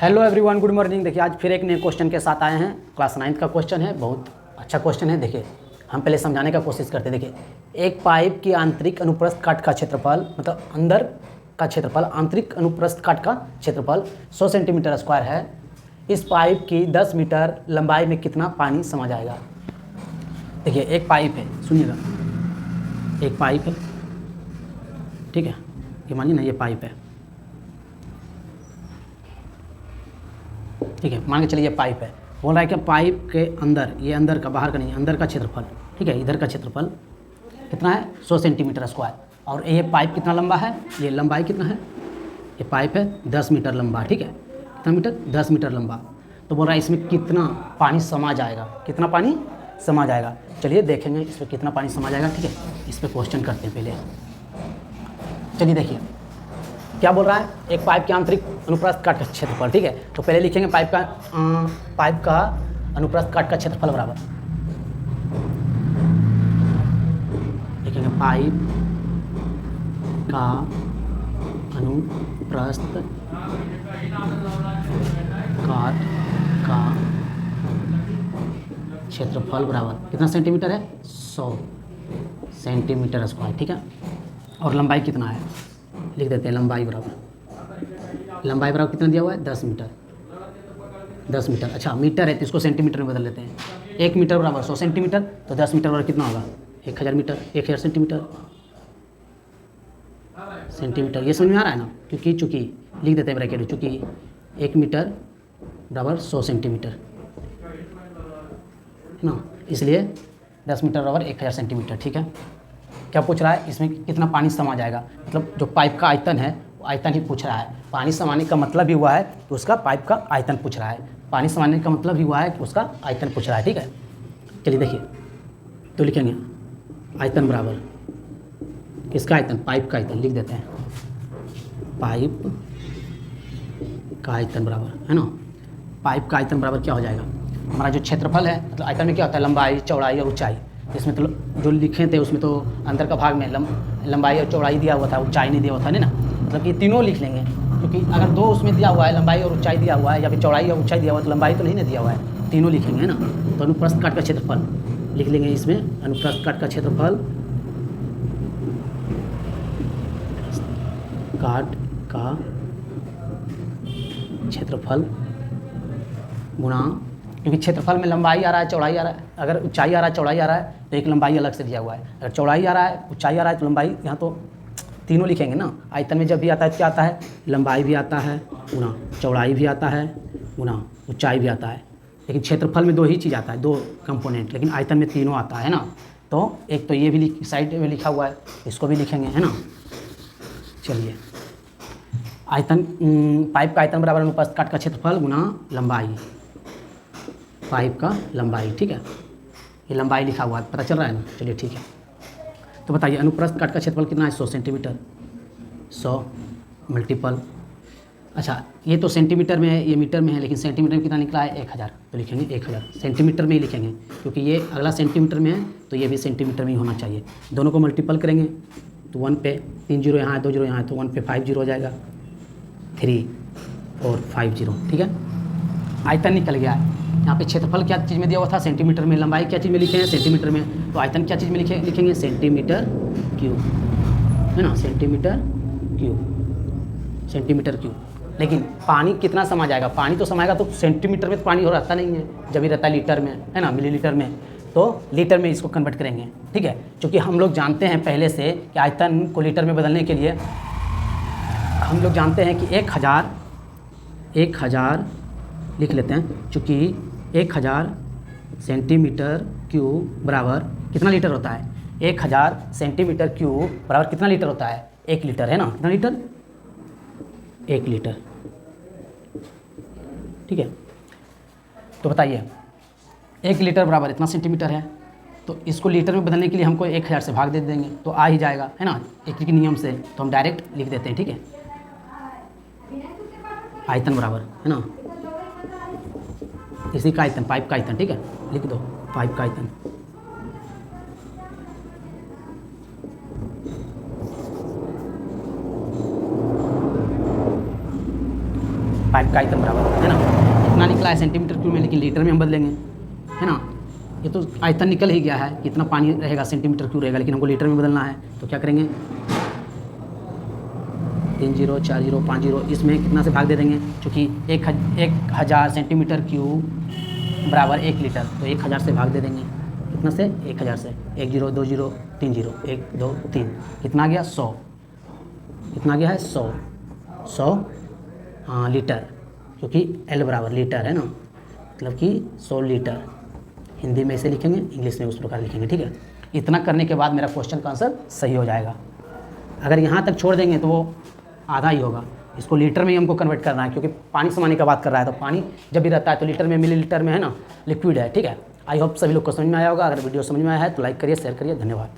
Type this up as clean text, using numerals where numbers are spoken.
Hello everyone, good morning. देखिए आज फिर एक नए क्वेश्चन के साथ आए हैं। क्लास 9 का क्वेश्चन है, बहुत अच्छा क्वेश्चन है। देखिए हम पहले समझाने का कोशिश करते हैं। देखिए एक पाइप की आंतरिक अनुप्रस्थ काट का क्षेत्रफल, मतलब अंदर का क्षेत्रफल, आंतरिक अनुप्रस्थ काट का क्षेत्रफल 100 सेंटीमीटर स्क्वायर है। इस पाइप की 10 मीटर लंबाई में कितना पानी समा जाएगा। देखिए एक पाइप है, सुनिएगा, एक पाइप है, ठीक है, ये मानिए ना, ये पाइप है, ठीक है, मान के चलिए ये पाइप है। बोल रहा है कि पाइप के अंदर, ये अंदर का, बाहर का नहीं, अंदर का क्षेत्रफल, ठीक है, इधर का क्षेत्रफल कितना है 100 सेंटीमीटर स्क्वायर। और ये पाइप कितना लंबा है, ये लंबाई कितना है, ये पाइप है 10 मीटर लंबा, ठीक है, कितना मीटर, 10 मीटर लंबा। तो बोल रहा है इसमें कितना पानी समा जाएगा, कितना पानी समा जाएगा। चलिए देखेंगे इसमें कितना पानी समा जाएगा, ठीक है। इस पर क्वेश्चन करते हैं पहले। चलिए देखिए क्या बोल रहा है, एक पाइप के आंतरिक अनुप्रस्थ काट का क्षेत्रफल, ठीक है। तो पहले लिखेंगे पाइप का अनुप्रस्थ काट का क्षेत्रफल बराबर, लिखेंगे पाइप का अनुप्रस्थ काट का क्षेत्रफल बराबर कितना सेंटीमीटर है, 100 सेंटीमीटर स्क्वायर, ठीक है। और लंबाई कितना है, लिख देते हैं लंबाई बराबर कितना दिया हुआ है, 10 मीटर, 10 मीटर। अच्छा मीटर है तो इसको सेंटीमीटर में बदल लेते हैं। 1 मीटर बराबर 100 सेंटीमीटर, तो 10 मीटर बराबर कितना होगा, 1000 मीटर, 1000 सेंटीमीटर। ये समझ में आ रहा है ना, क्योंकि चूँकि लिख देते हैं ब्रैकेट, चूँकि 1 मीटर बराबर 100 सेंटीमीटर है ना, इसलिए 10 मीटर बराबर 1000 सेंटीमीटर, ठीक है। क्या पूछ रहा है, इसमें कितना पानी समा जाएगा, मतलब जो पाइप का आयतन है वो आयतन ही पूछ रहा है। पानी समाने का मतलब ही हुआ है कि उसका पाइप का आयतन पूछ रहा है। पानी समाने का मतलब ही हुआ है कि उसका आयतन पूछ रहा है, ठीक है। चलिए देखिए, तो लिखेंगे आयतन बराबर किसका आयतन, पाइप का आयतन, लिख देते हैं पाइप का आयतन बराबर, है ना। पाइप का आयतन बराबर क्या हो जाएगा, हमारा जो क्षेत्रफल है, मतलब आयतन में क्या होता है, लंबाई, चौड़ाई और ऊंचाई। इसमें तो जो लिखे थे उसमें तो अंदर का भाग में लंबाई और चौड़ाई दिया हुआ था, ऊंचाई नहीं दिया हुआ था, नहीं ना, मतलब कि तीनों लिख लेंगे, क्योंकि अगर दो उसमें दिया हुआ है, लंबाई और ऊंचाई दिया हुआ है, या फिर चौड़ाई और ऊंचाई दिया हुआ है, तो लंबाई तो नहीं ना दिया हुआ है, तीनों लिखेंगे, है ना। तो अनुप्रस्थ काट का क्षेत्रफल लिख लेंगे, इसमें अनुप्रस्थ काट का क्षेत्रफल, काट का क्षेत्रफल गुणा, क्योंकि क्षेत्रफल में लंबाई आ रहा है, चौड़ाई आ रहा है, अगर ऊंचाई आ रहा है, चौड़ाई आ रहा है, तो एक लंबाई अलग से दिया हुआ है। अगर चौड़ाई आ रहा है, ऊंचाई आ रहा है, तो लंबाई, यहाँ तो तीनों लिखेंगे ना। आयतन में जब भी आता है तो क्या आता है, लंबाई भी आता है गुणा चौड़ाई भी आता है गुणा ऊंचाई भी आता है। लेकिन क्षेत्रफल में दो ही चीज़ आता है, दो कंपोनेंट, लेकिन आयतन में तीनों आता है ना। तो एक तो ये भी साइड में लिखा हुआ है, इसको भी लिखेंगे, है ना। चलिए आयतन, पाइप का आयतन बराबर अनुप्रस्थ काट का क्षेत्रफल गुणा लंबाई, पाइप का लंबाई, ठीक है। ये लंबाई लिखा हुआ है, पता चल रहा है ना। चलिए ठीक है, तो बताइए अनुप्रस्थ काट का क्षेत्रफल कितना है, 100 सेंटीमीटर, 100 मल्टीपल, अच्छा ये तो सेंटीमीटर में है, ये मीटर में है, लेकिन सेंटीमीटर में कितना निकला है, 1000, तो लिखेंगे 1000 सेंटीमीटर में ही लिखेंगे, क्योंकि ये अगला सेंटीमीटर में है, तो ये भी सेंटीमीटर में ही होना चाहिए। दोनों को मल्टीपल करेंगे तो 1 पे 3 जीरो यहाँ है, 2 जीरो यहाँ है, तो 1 पे 5 जीरो हो जाएगा, 3 और 5 जीरो, ठीक है। आयतन निकल गया है। यहाँ पे क्षेत्रफल क्या चीज़ में दिया हुआ था, सेंटीमीटर में, लंबाई क्या चीज़ में लिखे हैं, सेंटीमीटर में, तो आयतन क्या चीज़ में लिखेंगे, सेंटीमीटर क्यूब, है ना, सेंटीमीटर क्यूब। लेकिन पानी कितना समा जाएगा, पानी तो समाएगा तो सेंटीमीटर में तो पानी हो रहता नहीं है, जब भी रहता है लीटर में, है ना, मिलीलीटर में, तो लीटर में इसको कन्वर्ट करेंगे, ठीक है। क्योंकि हम लोग जानते हैं पहले से कि आयतन को लीटर में बदलने के लिए हम लोग जानते हैं कि 1000 लिख लेते हैं, चूँकि 1000 सेंटीमीटर क्यूब बराबर कितना लीटर होता है, 1000 सेंटीमीटर क्यूब बराबर कितना लीटर होता है, 1 लीटर, है ना। कितना लीटर, 1 लीटर, ठीक है। तो बताइए 1 लीटर बराबर इतना सेंटीमीटर है, तो इसको लीटर में बदलने के लिए हमको 1000 से भाग दे देंगे तो आ ही जाएगा, है ना, एक के नियम से। तो हम डायरेक्ट लिख देते हैं, ठीक है, आयतन बराबर, है ना, इसी का आयतन, पाइप का आयतन, ठीक है, लिख दो पाइप का आयतन, पाइप का आयतन बराबर है ना, इतना निकला है सेंटीमीटर क्यूब में, लेकिन लीटर में हम बदलेंगे, है ना। ये तो आयतन निकल ही गया है, कितना पानी रहेगा सेंटीमीटर क्यूब रहेगा, लेकिन हमको लीटर में बदलना है। तो क्या करेंगे, 3 0 4 0 5 0, इसमें कितना से भाग दे देंगे, क्योंकि 1000 सेंटीमीटर क्यूब बराबर 1 लीटर, तो 1000 से भाग दे देंगे। कितना से, 1000 से, 1 0 2 0 3 0 1 2 3, कितना गया 100, कितना गया है 100 हाँ लीटर, क्योंकि L बराबर लीटर है ना, मतलब कि 100 लीटर। हिंदी में इसे लिखेंगे, इंग्लिश में उस प्रकार लिखेंगे, ठीक है। इतना करने के बाद मेरा क्वेश्चन का आंसर सही हो जाएगा। अगर यहाँ तक छोड़ देंगे तो वो आधा ही होगा। इसको लीटर में ही हमको कन्वर्ट करना है, क्योंकि पानी समाने का बात कर रहा है, तो पानी जब भी रहता है तो लीटर में, मिलीलीटर में, है ना, लिक्विड है, ठीक है। आई होप सभी लोग को समझ में आया होगा। अगर वीडियो समझ में आया है तो लाइक करिए, शेयर करिए, धन्यवाद।